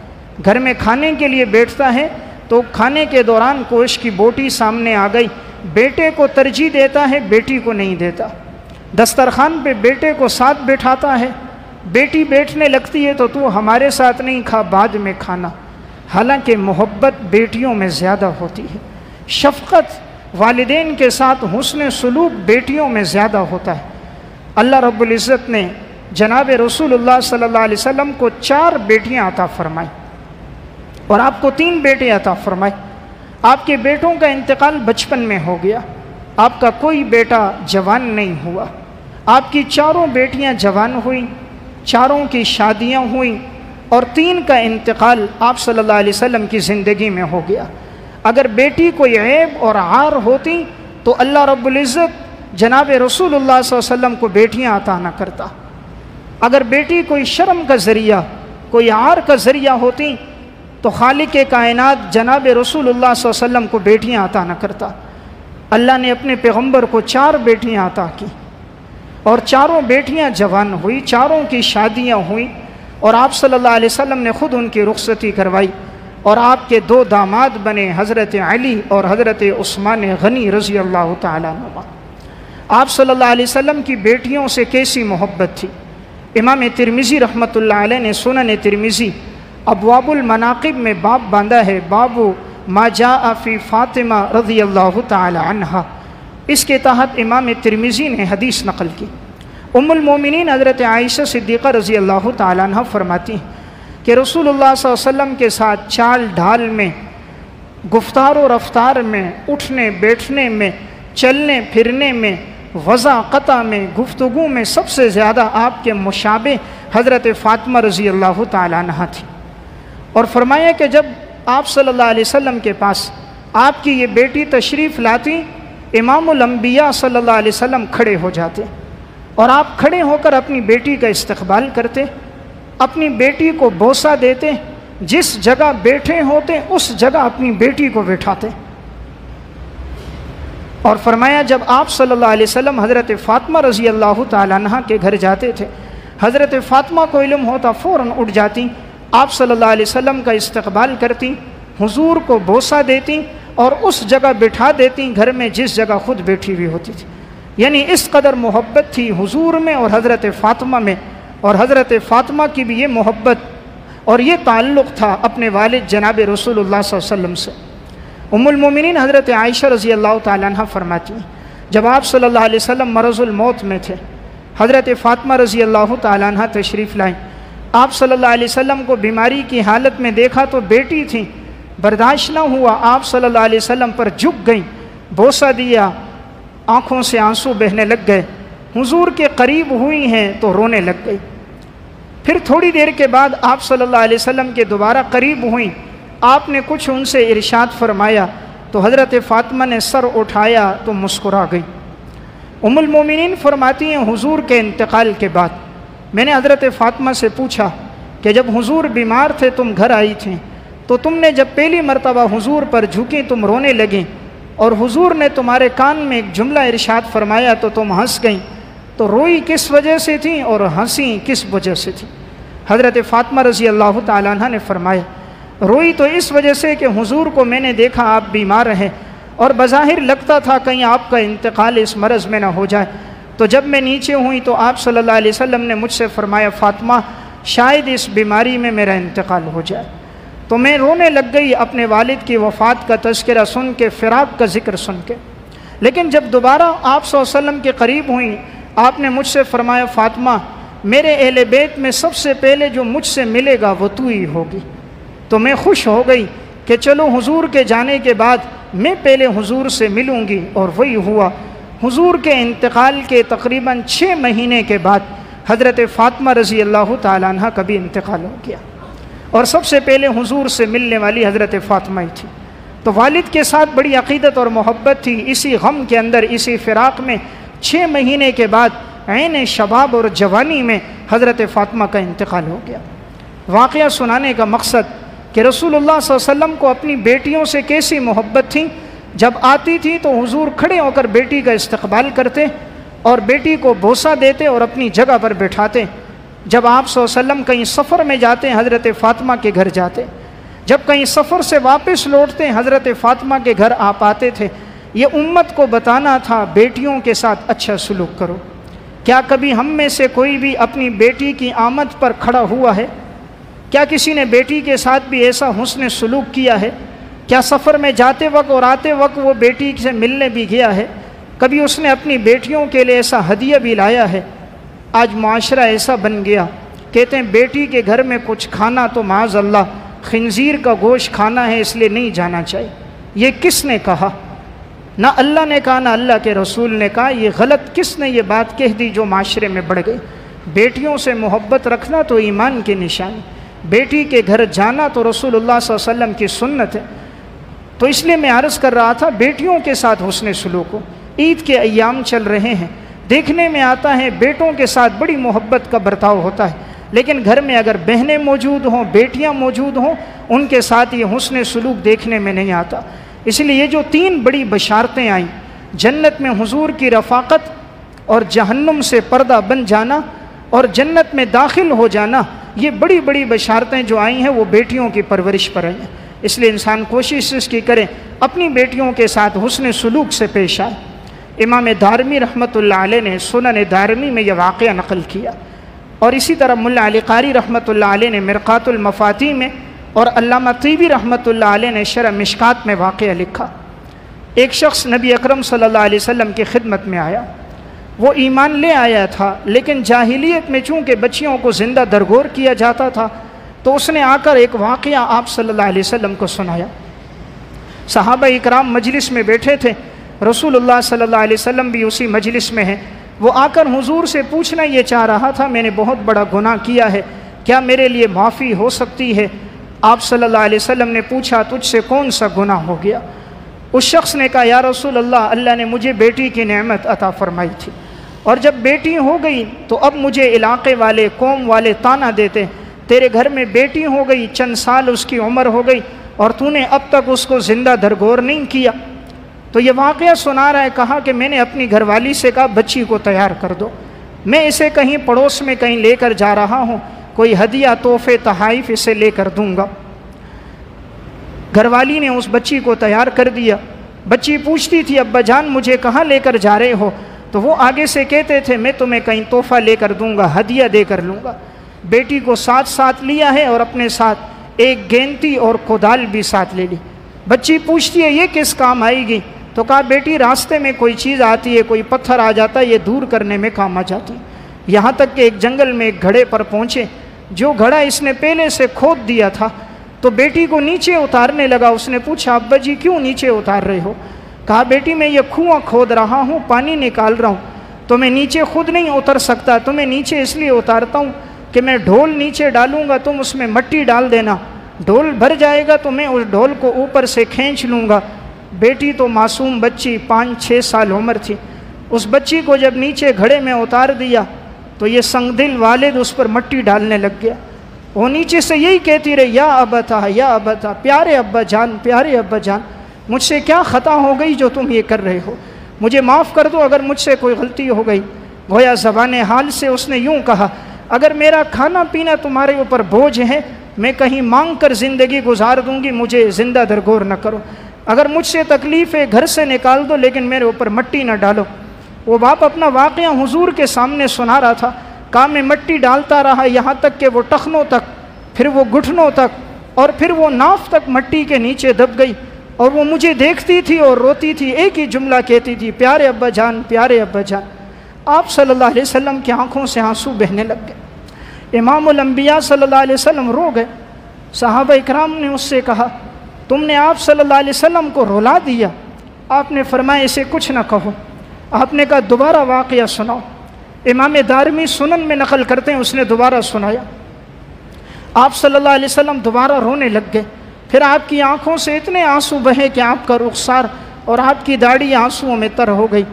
گھر میں کھانے کے لیے بیٹھتا ہے تو کھانے کے دوران گوشت کی بوٹی سامنے آ گئی، بیٹے کو ترجیح دیتا ہے، بیٹی کو نہیں دیتا. دسترخوان پہ بیٹے کو ساتھ بٹھاتا ہے، بیٹی بیٹھنے لگتی ہے تو ہمارے ساتھ نہیں کھا، بعد میں کھانا. حالانکہ محبت بیٹیوں میں زیادہ ہوتی ہے، شفقت والدین کے ساتھ حسن سلوک بیٹیوں میں زیادہ ہوتا ہے. اللہ رب العزت نے جناب رسول اللہ صلی اللہ علیہ وسلم کو 4 بیٹیاں عطا فرمائی اور آپ کو 3 بیٹے عطا فرمائے. آپ کے بیٹوں کا انتقال بچپن میں ہو گیا، آپ کا کوئی بیٹا جوان نہیں ہوا. آپ کی 4 بیٹیاں جوان ہوئیں، 4 کی شادیاں ہوئیں اور 3 کا انتقال آپ صلی اللہ علیہ وسلم کی زندگی میں ہو گیا. اگر بیٹی کوئی عیب اور عار ہوتی تو اللہ رب العزت جناب رسول اللہ صلی اللہ علیہ وسلم کو بیٹیاں عطا نہ کرتا. اگر بیٹی کوئی شرم کا ذریعہ، کوئی عار کا ذریعہ ہوتی تو خالق کائنات جناب رسول اللہ صلی اللہ علیہ وسلم کو بیٹیاں عطا نہ کرتا. اللہ نے اپنے پیغمبر کو 4 بیٹیاں عطا کی اور 4 بیٹیاں جوان ہوئی، 4 کی شادیاں ہوئیں اور آپ صلی اللہ علیہ وسلم نے خود ان کی رخصتی کروائی اور آپ کے 2 داماد بنے، حضرت علی اور حضرت عثمان غنی رضی اللہ تعالیٰ عنہ. آپ صلی اللہ علیہ وسلم کی بیٹیوں سے کیسی محبت تھی. امام ترمذی رحمۃ اللہ علیہ نے سنن ترمذی ابواب المناقب میں باب باندھا ہے، باب ما جاء فی فاطمہ رضی اللہ تعالی عنہا. اس کے تحت امام ترمذی نے حدیث نقل کی. ام المومنین حضرت عائشہ صدیقہ رضی اللہ تعالی عنہ فرماتی ہیں کہ رسول اللہ صلی اللہ علیہ وسلم کے ساتھ چال ڈھال میں، گفتار و رفتار میں، اٹھنے بیٹھنے میں، چلنے پھرنے میں، وضع قطع میں، گفتگو میں سب سے زیادہ آپ کے مشابہ حضرت فاطمہ رضی اللہ تعالی عنہ تھی. اور فرمایا کہ جب آپ صلی اللہ علیہ وسلم کے پاس آپ کی یہ بیٹی تشریف لاتی، امام الانبیاء صلی اللہ علیہ وسلم کھڑے ہو جاتے اور آپ کھڑے ہو کر اپنی بیٹی کا استقبال کرتے، اپنی بیٹی کو بوسہ دیتے، جس جگہ بیٹھے ہوتے اس جگہ اپنی بیٹی کو بٹھاتے. اور فرمایا جب آپ صلی اللہ علیہ وسلم حضرت فاطمہ رضی اللہ تعالیٰ عنہ کے گھر جاتے تھے، حضرت فاطمہ کو علم ہوتا فوراً اٹھ جاتی، آپ صلی اللہ علیہ وسلم کا استقبال کرتی، حضور کو بوسہ دیتی اور اس جگہ بٹھا دیتی گھر میں جس جگہ خود بیٹھی ہوئی ہوتی تھی. یعنی اس قدر محبت تھی حضور میں اور حضرت فاطمہ میں، اور حضرت فاطمہ کی بھی یہ محبت اور یہ تعلق تھا اپنے والد جناب رسول اللہ صلی اللہ علیہ وسلم سے. ام المومنین حضرت عائشہ رضی اللہ تعالیٰ عنہ فرماتی ہیں جب آپ صلی اللہ علیہ وسلم مرض الموت میں تھے، حضرت فاطمہ رضی اللہ تعالیٰ عنہ تشریف لائیں. آپ صلی اللہ علیہ وسلم کو بیماری کی حالت میں دیکھا تو بیٹی تھیں، برداشت نہ ہوا، آپ صلی اللہ علیہ وسلم پر جھک گئیں، بوسہ دیا، آنکھوں سے آنسو بہنے لگ گئے. حضور کے قریب ہوئی ہیں تو رونے لگ گئی. پھر تھوڑی دیر کے بعد آپ صلی اللہ علیہ وسلم کے دوبارہ قریب ہوئیں، آپ نے کچھ ان سے ارشاد فرمایا تو حضرت فاطمہ نے سر اٹھایا تو مسکرا گئی. ام المومنین فرماتی ہیں حضور کے انتقال کے بعد میں نے حضرت فاطمہ سے پوچھا کہ جب حضور بیمار تھے تم گھر آئی تھیں تو تم نے جب پہلی مرتبہ حضور پر جھکی تم رونے لگیں اور حضور نے تمہارے کان میں ایک جملہ ارشاد فرمایا تو تم ہنس گئیں، تو روئی کس وجہ سے تھیں اور ہنسی کس وجہ سے تھی؟ حضرت فاطمہ رضی اللہ تعالیٰ عنہ نے فرمایا روئی تو اس وجہ سے کہ حضور کو میں نے دیکھا آپ بیمار ہیں اور بظاہر لگتا تھا کہیں آپ کا انتقال اس مرض میں نہ ہو جائے، تو جب میں نیچے ہوئی تو آپ صلی اللہ علیہ وسلم نے مجھ سے فرمایا فاطمہ شاید اس بیماری میں میرا انتقال ہو جائے. تو میں رونے لگ گئی اپنے والد کی وفات کا تذکرہ سن کے، فراق کا ذکر سن کے. لیکن جب دوبارہ آپ صلی اللہ علیہ وسلم کے قریب ہوئیں آپ نے مجھ سے فرمایا فاطمہ میرے اہل بیت میں سب سے پہلے جو مجھ سے ملے گا وہ تو ہی ہوگی. تو میں خوش ہو گئی کہ چلو حضور کے جانے کے بعد میں پہلے حضور سے ملوں گی، اور وہی ہوا۔ حضور کے انتقال کے تقریباً 6 مہینے کے بعد حضرت فاطمہ رضی اللہ تعالیٰ عنہ کا بھی انتقال ہو گیا، اور سب سے پہلے حضور سے ملنے والی حضرت فاطمہ ہی تھی۔ تو والد کے ساتھ بڑی عقیدت اور محبت تھی۔ اسی غم کے اندر، اسی فراق میں 6 مہینے کے بعد عین شباب اور جوانی میں حضرت فاطمہ کا انتقال ہو گیا۔ واقعہ سنانے کا مقصد کہ رسول اللہ صلی اللہ علیہ وسلم کو اپنی بیٹیوں سے کیسی محبت تھی۔ جب آتی تھی تو حضور کھڑے ہو کر بیٹی کا استقبال کرتے اور بیٹی کو بوسہ دیتے اور اپنی جگہ پر بٹھاتے۔ جب آپ صلی اللہ علیہ وسلم کہیں سفر میں جاتے حضرت فاطمہ کے گھر جاتے، جب کہیں سفر سے واپس لوٹتے حضرت فاطمہ کے گھر آپ آتے تھے۔ یہ امت کو بتانا تھا بیٹیوں کے ساتھ اچھا سلوک کرو۔ کیا کبھی ہم میں سے کوئی بھی اپنی بیٹی کی آمد پر کھڑا ہوا ہے؟ کیا کسی نے بیٹی کے ساتھ بھی ایسا حسن سلوک کیا ہے؟ کیا سفر میں جاتے وقت اور آتے وقت وہ بیٹی سے ملنے بھی گیا ہے؟ کبھی اس نے اپنی بیٹیوں کے لیے ایسا ہدیہ بھی لایا ہے؟ آج معاشرہ ایسا بن گیا، کہتے ہیں بیٹی کے گھر میں کچھ کھانا تو معاذ اللہ خنزیر کا گوشت کھانا ہے، اس لیے نہیں جانا چاہیے۔ یہ کس نے کہا؟ نہ اللہ نے کہا، نہ اللہ کے رسول نے کہا۔ یہ غلط کس نے یہ بات کہہ دی جو معاشرے میں بڑھ گئی؟ بیٹیوں سے محبت رکھنا تو ایمان کی نشانی، بیٹی کے گھر جانا تو رسول اللہ صلی اللہ علیہ وسلم کی سنت ہے۔ تو اس لیے میں عرض کر رہا تھا بیٹیوں کے ساتھ حسن سلوک ہو۔ عید کے ایام چل رہے ہیں، دیکھنے میں آتا ہے بیٹوں کے ساتھ بڑی محبت کا برتاؤ ہوتا ہے، لیکن گھر میں اگر بہنیں موجود ہوں، بیٹیاں موجود ہوں، ان کے ساتھ یہ حسن سلوک دیکھنے میں نہیں آتا۔ اس لیے یہ جو 3 بڑی بشارتیں آئیں، جنت میں حضور کی رفاقت اور جہنم سے پردہ بن جانا اور جنت میں داخل ہو جانا، یہ بڑی بڑی بشارتیں جو آئی ہیں وہ بیٹیوں کی پرورش پر آئی ہیں۔ اس لیے انسان کوشش اس کی کرے اپنی بیٹیوں کے ساتھ حسن سلوک سے پیش آئے۔ امام دارمی رحمۃ اللہ علیہ نے سنن دارمی میں یہ واقعہ نقل کیا، اور اسی طرح ملا علی قاری رحمۃ اللہ علیہ نے مرقات المفاتیح میں، اور علامہ طیبی رحمۃ اللہ علیہ نے شرح مشکات میں واقعہ لکھا۔ ایک شخص نبی اکرم صلی اللہ علیہ وسلم کی خدمت میں آیا، وہ ایمان لے آیا تھا، لیکن جاہلیت میں چونکہ بچیوں کو زندہ درگور کیا جاتا تھا تو اس نے آ کر ایک واقعہ آپ صلی اللہ علیہ وسلم کو سنایا۔ صحابہ اکرام مجلس میں بیٹھے تھے، رسول اللہ صلی اللہ علیہ وسلم بھی اسی مجلس میں ہیں۔ وہ آ کر حضور سے پوچھنا یہ چاہ رہا تھا، میں نے بہت بڑا گناہ کیا ہے، کیا میرے لیے معافی ہو سکتی ہے؟ آپ صلی اللہ علیہ وسلم نے پوچھا تجھ سے کون سا گناہ ہو گیا؟ اس شخص نے کہا یا رسول اللہ، اللہ نے مجھے بیٹی کی نعمت عطا فرمائی تھی، اور جب بیٹی ہو گئی تو اب مجھے علاقے والے، قوم والے طعنہ دیتے، تیرے گھر میں بیٹی ہو گئی، چند سال اس کی عمر ہو گئی اور تو نے اب تک اس کو زندہ درگور نہیں کیا۔ تو یہ واقعہ سنا رہا ہے، کہا کہ میں نے اپنی گھر والی سے کہا بچی کو تیار کر دو، میں اسے کہیں پڑوس میں کہیں لے کر جا رہا ہوں، کوئی ہدیہ تحفے تحائف اسے لے کر دوں گا۔ گھر والی نے اس بچی کو تیار کر دیا۔ بچی پوچھتی تھی ابا جان مجھے کہاں لے کر جا رہے ہو؟ تو وہ آگے سے کہتے تھے میں تمہیں کہیں تحفہ لے کر دوں گا، ہدیہ دے کر لوں گا۔ بیٹی کو ساتھ لیا ہے اور اپنے ساتھ ایک گینتی اور کدال بھی ساتھ لے لی۔ بچی پوچھتی ہے یہ کس کام آئے گی؟ تو کہا بیٹی راستے میں کوئی چیز آتی ہے، کوئی پتھر آ جاتا ہے، یہ دور کرنے میں کام آ جاتی۔ یہاں تک کہ ایک جنگل میں ایک گھڑے پر پہنچے، جو گھڑا اس نے پہلے سے کھود دیا تھا، تو بیٹی کو نیچے اتارنے لگا۔ اس نے پوچھا ابا جی کیوں نیچے اتار رہے ہو؟ کہا بیٹی میں یہ کنواں کھود رہا ہوں، پانی نکال رہا ہوں، تو میں نیچے خود نہیں اتر سکتا، تمہیں نیچے اس لیے اتارتا ہوں کہ میں ڈھول نیچے ڈالوں گا، تم اس میں مٹی ڈال دینا، ڈھول بھر جائے گا تو میں اس ڈھول کو اوپر سے کھینچ لوں گا۔ بیٹی تو معصوم بچی 5-6 سال عمر تھی، اس بچی کو جب نیچے گھڑے میں اتار دیا تو یہ سنگ دل والد اس پر مٹی ڈالنے لگ گیا۔ وہ نیچے سے یہی کہتی رہی یا ابتا یا ابتا، پیارے ابا جان، پیارے ابا جان، مجھ سے کیا خطا ہو گئی جو تم یہ کر رہے ہو؟ مجھے معاف کر دو اگر مجھ سے کوئی غلطی ہو گئی۔ گویا زبان حال سے اس نے یوں کہا اگر میرا کھانا پینا تمہارے اوپر بوجھ ہے، میں کہیں مانگ کر زندگی گزار دوں گی، مجھے زندہ درگور نہ کرو۔ اگر مجھ سے تکلیف ہے گھر سے نکال دو، لیکن میرے اوپر مٹی نہ ڈالو۔ وہ باپ اپنا واقعہ حضور کے سامنے سنا رہا تھا، کہا میں مٹی ڈالتا رہا یہاں تک کہ وہ ٹخنوں تک، پھر وہ گھٹنوں تک، اور پھر وہ ناف تک مٹی کے نیچے دب گئی، اور وہ مجھے دیکھتی تھی اور روتی تھی، ایک ہی جملہ کہتی تھی پیارے ابا جان، پیارے ابا جان۔ آپ صلی اللہ علیہ وسلم کی آنکھوں سے آنسو بہنے لگ گئے۔ امام الانبیاء صلی اللہ علیہ وسلم رو گئے۔ صحابہ اکرام نے اس سے کہا تم نے آپ صلی اللہ علیہ وسلم کو رلا دیا۔ آپ نے فرمایا اسے کچھ نہ کہو۔ آپ نے کہا دوبارہ واقعہ سناؤ۔ امام دارمی سنن میں نقل کرتے ہیں اس نے دوبارہ سنایا۔ آپ صلی اللہ علیہ وسلم دوبارہ رونے لگ گئے۔ پھر آپ کی آنکھوں سے اتنے آنسو بہے کہ آپ کا رخسار اور آپ کی داڑھی آنسوؤں میں تر ہو گئی۔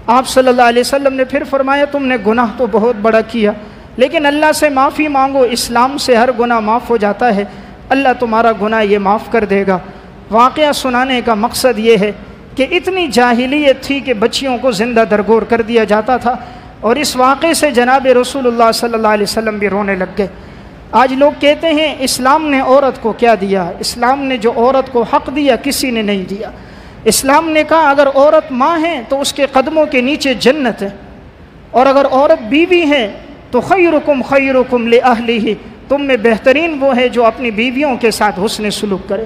آپ صلی اللہ علیہ وسلم نے پھر فرمایا تم نے گناہ تو بہت بڑا کیا، لیکن اللہ سے معافی مانگو، اسلام سے ہر گناہ معاف ہو جاتا ہے، اللہ تمہارا گناہ یہ معاف کر دے گا۔ واقعہ سنانے کا مقصد یہ ہے کہ اتنی جاہلیت تھی کہ بچیوں کو زندہ درگور کر دیا جاتا تھا، اور اس واقعے سے جناب رسول اللہ صلی اللہ علیہ وسلم بھی رونے لگ گئے۔ آج لوگ کہتے ہیں اسلام نے عورت کو کیا دیا؟ اسلام نے جو عورت کو حق دیا کسی نے نہیں دیا۔ اسلام نے کہا اگر عورت ماں ہے تو اس کے قدموں کے نیچے جنت ہے، اور اگر عورت بیوی ہے تو خیرکم خیرکم لأہلہ، تم میں بہترین وہ ہے جو اپنی بیویوں کے ساتھ حسن سلوک کرے۔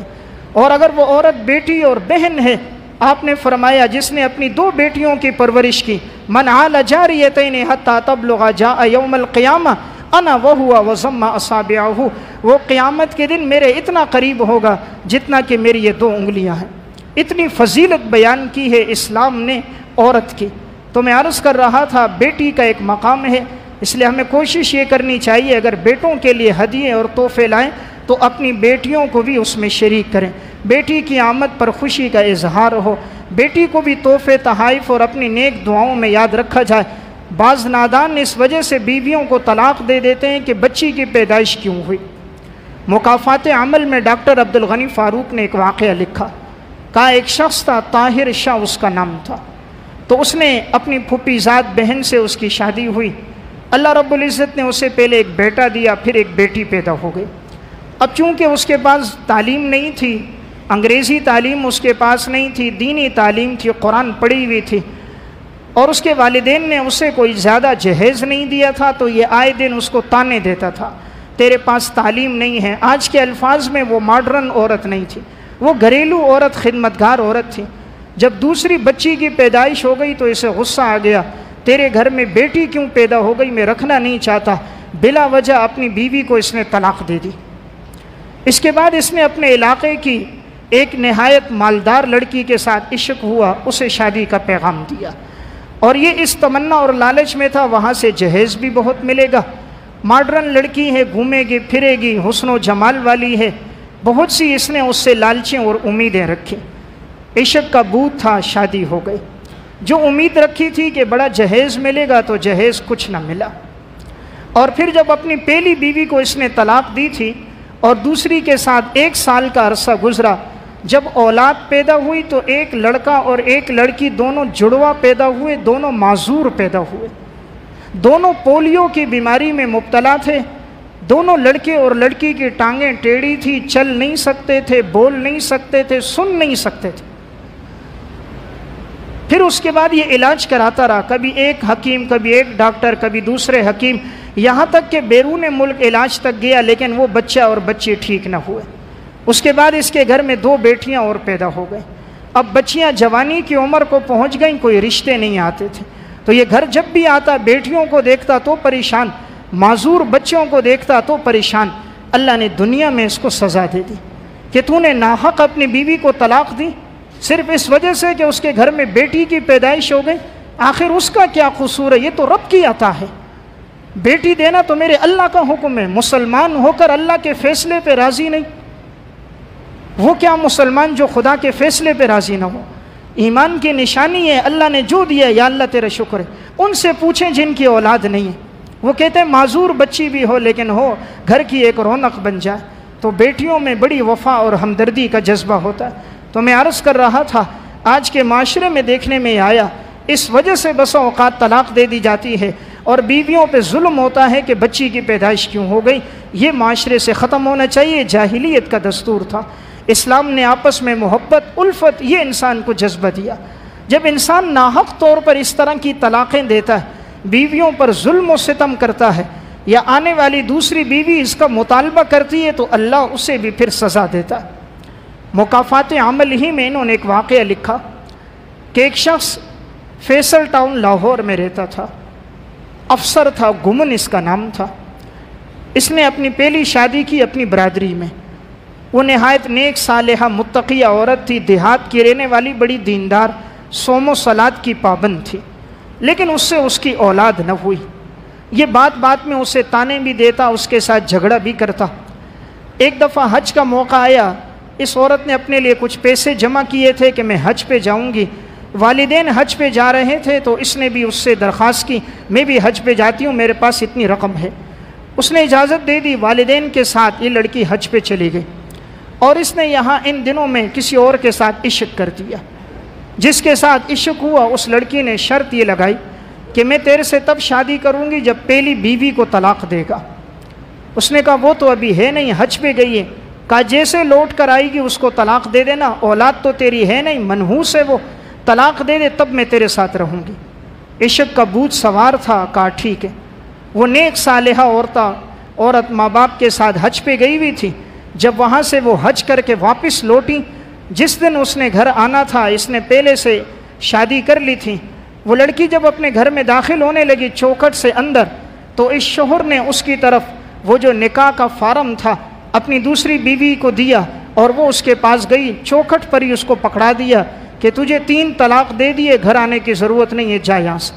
اور اگر وہ عورت بیٹی اور بہن ہے، آپ نے فرمایا جس نے اپنی 2 بیٹیوں کی پرورش کی، من عال جاریتین حتی تبلغ جاء یوم القیامہ انا وہوا وضم اصابعہ، وہ قیامت کے دن میرے اتنا قریب ہوگا جتنا کہ میری یہ 2 انگلیاں ہیں۔ اتنی فضیلت بیان کی ہے اسلام نے عورت کی۔ تو میں عرض کر رہا تھا بیٹی کا ایک مقام ہے، اس لیے ہمیں کوشش یہ کرنی چاہیے اگر بیٹوں کے لیے ہدیے اور تحفے لائیں تو اپنی بیٹیوں کو بھی اس میں شریک کریں، بیٹی کی آمد پر خوشی کا اظہار ہو، بیٹی کو بھی تحفے تحائف اور اپنی نیک دعاؤں میں یاد رکھا جائے۔ بعض نادان اس وجہ سے بیویوں کو طلاق دے دیتے ہیں کہ بچی کی پیدائش کیوں ہوئی۔ مکافات عمل میں ڈاکٹر عبدالغنی فاروق نے ایک واقعہ لکھا، کہا ایک شخص تھا طاہر شاہ اس کا نام تھا، تو اس نے اپنی پھوپھی زاد بہن سے اس کی شادی ہوئی، اللہ رب العزت نے اسے پہلے ایک بیٹا دیا پھر ایک بیٹی پیدا ہو گئی۔ اب چونکہ اس کے پاس تعلیم نہیں تھی، انگریزی تعلیم اس کے پاس نہیں تھی، دینی تعلیم تھی، قرآن پڑھی ہوئی تھی، اور اس کے والدین نے اسے کوئی زیادہ جہیز نہیں دیا تھا، تو یہ آئے دن اس کو تانے دیتا تھا تیرے پاس تعلیم نہیں ہے۔ آج کے الفاظ میں وہ ماڈرن عورت نہیں تھی، وہ گھریلو عورت، خدمتگار عورت تھی۔ جب دوسری بچی کی پیدائش ہو گئی تو اسے غصہ آ گیا، تیرے گھر میں بیٹی کیوں پیدا ہو گئی، میں رکھنا نہیں چاہتا۔ بلا وجہ اپنی بیوی کو اس نے طلاق دے دی۔ اس کے بعد اس نے اپنے علاقے کی ایک نہایت مالدار لڑکی کے ساتھ عشق ہوا، اسے شادی کا پیغام دیا، اور یہ اس تمنا اور لالچ میں تھا وہاں سے جہیز بھی بہت ملے گا، ماڈرن لڑکی ہے، گھومے گی پھرے گی، حسن و جمال والی ہے، بہت سی اس نے اس سے لالچیں اور امیدیں رکھی۔ عشق کا بوت تھا، شادی ہو گئی۔ جو امید رکھی تھی کہ بڑا جہیز ملے گا تو جہیز کچھ نہ ملا، اور پھر جب اپنی پہلی بیوی کو اس نے طلاق دی تھی اور دوسری کے ساتھ 1 سال کا عرصہ گزرا، جب اولاد پیدا ہوئی تو ایک لڑکا اور ایک لڑکی دونوں جڑوا پیدا ہوئے، دونوں معذور پیدا ہوئے، دونوں پولیو کی بیماری میں مبتلا تھے، دونوں لڑکے اور لڑکی کی ٹانگیں ٹیڑھی تھی، چل نہیں سکتے تھے، بول نہیں سکتے تھے، سن نہیں سکتے تھے۔ پھر اس کے بعد یہ علاج کراتا رہا، کبھی ایک حکیم، کبھی ایک ڈاکٹر، کبھی دوسرے حکیم، یہاں تک کہ بیرون ملک علاج تک گیا، لیکن وہ بچہ اور بچی ٹھیک نہ ہوئے۔ اس کے بعد اس کے گھر میں 2 بیٹیاں اور پیدا ہو گئیں۔ اب بچیاں جوانی کی عمر کو پہنچ گئیں، کوئی رشتے نہیں آتے تھے، تو یہ گھر جب بھی آتا بیٹیوں کو دیکھتا تو پریشان، معذور بچوں کو دیکھتا تو پریشان۔ اللہ نے دنیا میں اس کو سزا دے دی کہ تو نے ناحق اپنی بیوی کو طلاق دی صرف اس وجہ سے کہ اس کے گھر میں بیٹی کی پیدائش ہو گئی۔ آخر اس کا کیا قصور ہے؟ یہ تو رب کی عطا ہے، بیٹی دینا تو میرے اللہ کا حکم ہے۔ مسلمان ہو کر اللہ کے فیصلے پہ راضی نہیں، وہ کیا مسلمان جو خدا کے فیصلے پہ راضی نہ ہو؟ ایمان کی نشانی ہے اللہ نے جو دیا، یا اللہ تیرا شکر ہے۔ ان سے پوچھیں جن کی اولاد نہیں ہے، وہ کہتے ہیں معذور بچی بھی ہو لیکن ہو گھر کی ایک رونق بن جائے۔ تو بیٹیوں میں بڑی وفا اور ہمدردی کا جذبہ ہوتا ہے۔ تو میں عرض کر رہا تھا آج کے معاشرے میں دیکھنے میں آیا، اس وجہ سے بسا اوقات طلاق دے دی جاتی ہے اور بیویوں پہ ظلم ہوتا ہے کہ بچی کی پیدائش کیوں ہو گئی۔ یہ معاشرے سے ختم ہونا چاہیے، جاہلیت کا دستور تھا۔ اسلام نے آپس میں محبت، الفت، یہ انسان کو جذبہ دیا۔ جب انسان ناحق طور پر اس طرح کی طلاقیں دیتا ہے، بیویوں پر ظلم و ستم کرتا ہے، یا آنے والی دوسری بیوی اس کا مطالبہ کرتی ہے تو اللہ اسے بھی پھر سزا دیتا ہے۔ مکافات عمل ہی میں انہوں نے ایک واقعہ لکھا کہ ایک شخص فیصل ٹاؤن لاہور میں رہتا تھا، افسر تھا، گمن اس کا نام تھا۔ اس نے اپنی پہلی شادی کی اپنی برادری میں، وہ نہایت نیک صالحہ متقیہ عورت تھی، دیہات کی رہنے والی، بڑی دیندار، صوم و صلات کی پابند تھی، لیکن اس سے اس کی اولاد نہ ہوئی۔ یہ بات بات میں اسے تانے بھی دیتا، اس کے ساتھ جھگڑا بھی کرتا۔ ایک دفعہ حج کا موقع آیا، اس عورت نے اپنے لیے کچھ پیسے جمع کیے تھے کہ میں حج پہ جاؤں گی، والدین حج پہ جا رہے تھے تو اس نے بھی اس سے درخواست کی میں بھی حج پہ جاتی ہوں، میرے پاس اتنی رقم ہے۔ اس نے اجازت دے دی، والدین کے ساتھ یہ لڑکی حج پہ چلی گئی، اور اس نے یہاں ان دنوں میں کسی اور کے ساتھ عشق کر دیا۔ جس کے ساتھ عشق ہوا اس لڑکی نے شرط یہ لگائی کہ میں تیرے سے تب شادی کروں گی جب پہلی بیوی کو طلاق دے گا۔ اس نے کہا وہ تو ابھی ہے نہیں، حج پہ گئی ہے۔ کہا جیسے لوٹ کر آئے گی اس کو طلاق دے دینا، اولاد تو تیری ہے نہیں، منحوس ہے وہ، طلاق دے دے تب میں تیرے ساتھ رہوں گی۔ عشق کا بھوت سوار تھا، کہا ٹھیک ہے۔ وہ نیک صالحہ عورت ماں باپ کے ساتھ حج پہ گئی ہوئی تھی۔ جب وہاں سے وہ حج کر کے واپس لوٹی، جس دن اس نے گھر آنا تھا اس نے پہلے سے شادی کر لی تھی۔ وہ لڑکی جب اپنے گھر میں داخل ہونے لگی چوکھٹ سے اندر، تو اس شوہر نے اس کی طرف وہ جو نکاح کا فارم تھا اپنی دوسری بیوی کو دیا، اور وہ اس کے پاس گئی، چوکھٹ پر ہی اس کو پکڑا دیا کہ تجھے 3 طلاق دے دیے، گھر آنے کی ضرورت نہیں ہے، جا یہاں سے۔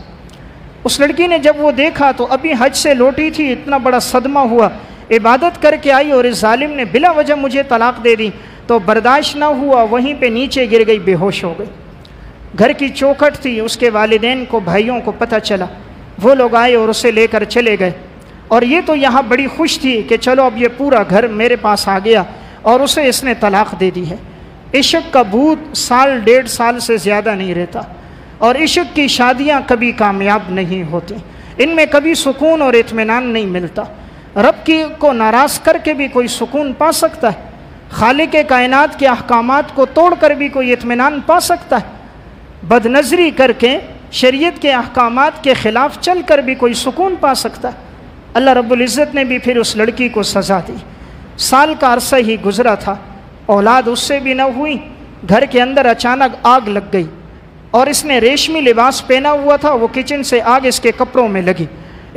اس لڑکی نے جب وہ دیکھا تو ابھی حج سے لوٹی تھی، اتنا بڑا صدمہ ہوا، عبادت کر کے آئی اور اس ظالم نے بلا وجہ مجھے طلاق دے دی، تو برداشت نہ ہوا، وہیں پہ نیچے گر گئی، بے ہوش ہو گئی۔ گھر کی چوکھٹ تھی، اس کے والدین کو بھائیوں کو پتہ چلا، وہ لوگ آئے اور اسے لے کر چلے گئے، اور یہ تو یہاں بڑی خوش تھی کہ چلو اب یہ پورا گھر میرے پاس آ گیا، اور اسے اس نے طلاق دے دی ہے۔ عشق کا بھوت 1.5 سال سے زیادہ نہیں رہتا، اور عشق کی شادیاں کبھی کامیاب نہیں ہوتی، ان میں کبھی سکون اور اطمینان نہیں ملتا۔ رب کو ناراض کر کے بھی کوئی سکون پا سکتا ہے، خالق کائنات کے احکامات کو توڑ کر بھی کوئی اطمینان پا سکتا ہے، بد نظری کر کے شریعت کے احکامات کے خلاف چل کر بھی کوئی سکون پا سکتا ہے۔ اللہ رب العزت نے بھی پھر اس لڑکی کو سزا دی۔ سال کا عرصہ ہی گزرا تھا، اولاد اس سے بھی نہ ہوئی، گھر کے اندر اچانک آگ لگ گئی، اور اس نے ریشمی لباس پہنا ہوا تھا، وہ کچن سے آگ اس کے کپڑوں میں لگی۔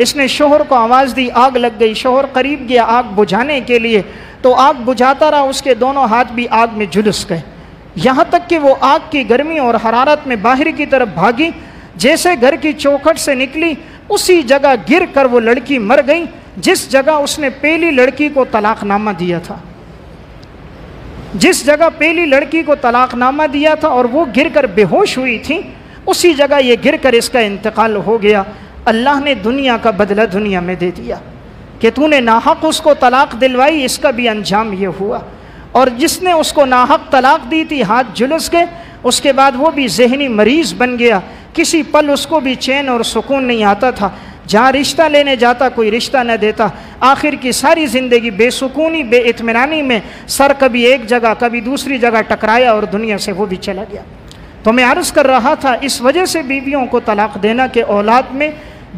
اس نے شوہر کو آواز دی، آگ لگ گئی۔ شوہر قریب گیا آگ بجھانے کے لیے، تو آگ بجھاتا رہا، اس کے دونوں ہاتھ بھی آگ میں جھلس گئے، یہاں تک کہ وہ آگ کی گرمی اور حرارت میں باہر کی طرف بھاگی۔ جیسے گھر کی چوکھٹ سے نکلی، اسی جگہ گر کر وہ لڑکی مر گئی جس جگہ اس نے پہلی لڑکی کو طلاق نامہ دیا تھا، جس جگہ پہلی لڑکی کو طلاق نامہ دیا تھا، اور وہ گر کر بے ہوش ہوئی تھی، اسی جگہ یہ گر کر اس کا انتقال ہو گیا۔ اللہ نے دنیا کا بدلہ دنیا میں دے دیا کہ تو نے ناحق اس کو طلاق دلوائی، اس کا بھی انجام یہ ہوا۔ اور جس نے اس کو ناحق طلاق دی تھی، ہاتھ جھلس گئے، اس کے بعد وہ بھی ذہنی مریض بن گیا، کسی پل اس کو بھی چین اور سکون نہیں آتا تھا، جہاں رشتہ لینے جاتا کوئی رشتہ نہ دیتا، آخر کی ساری زندگی بے سکونی بے اطمینانی میں، سر کبھی ایک جگہ کبھی دوسری جگہ ٹکرایا اور دنیا سے وہ بھی چلا گیا۔ تو میں عرض کر رہا تھا، اس وجہ سے بیویوں کو طلاق دینا کہ اولاد میں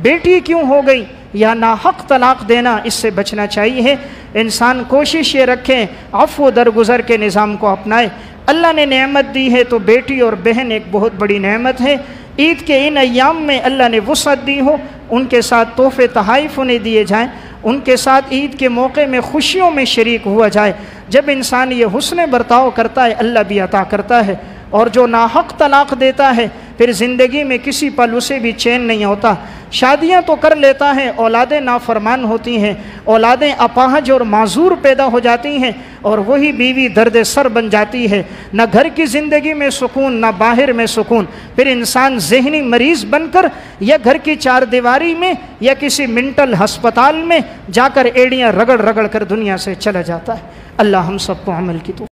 بیٹی کیوں ہو گئی یا ناحق طلاق دینا، اس سے بچنا چاہیے۔ انسان کوشش یہ رکھیں عفو درگزر کے نظام کو اپنائے۔ اللہ نے نعمت دی ہے تو بیٹی اور بہن ایک بہت بڑی نعمت ہے۔ عید کے ان ایام میں اللہ نے وسعت دی ہو، ان کے ساتھ تحفے تحائف انہیں دیے جائیں، ان کے ساتھ عید کے موقع میں خوشیوں میں شریک ہوا جائے۔ جب انسان یہ حسن برتاؤ کرتا ہے اللہ بھی عطا کرتا ہے، اور جو ناحق طلاق دیتا ہے پھر زندگی میں کسی پل اسے بھی چین نہیں ہوتا۔ شادیاں تو کر لیتا ہے، اولادیں نافرمان ہوتی ہیں، اولادیں اپاہج اور معذور پیدا ہو جاتی ہیں، اور وہی بیوی درد سر بن جاتی ہے، نہ گھر کی زندگی میں سکون نہ باہر میں سکون، پھر انسان ذہنی مریض بن کر یا گھر کی 4 دیواری میں یا کسی منٹل ہسپتال میں جا کر ایڑیاں رگڑ رگڑ کر دنیا سے چلا جاتا ہے۔ اللہ ہم سب کو عمل کی توفیق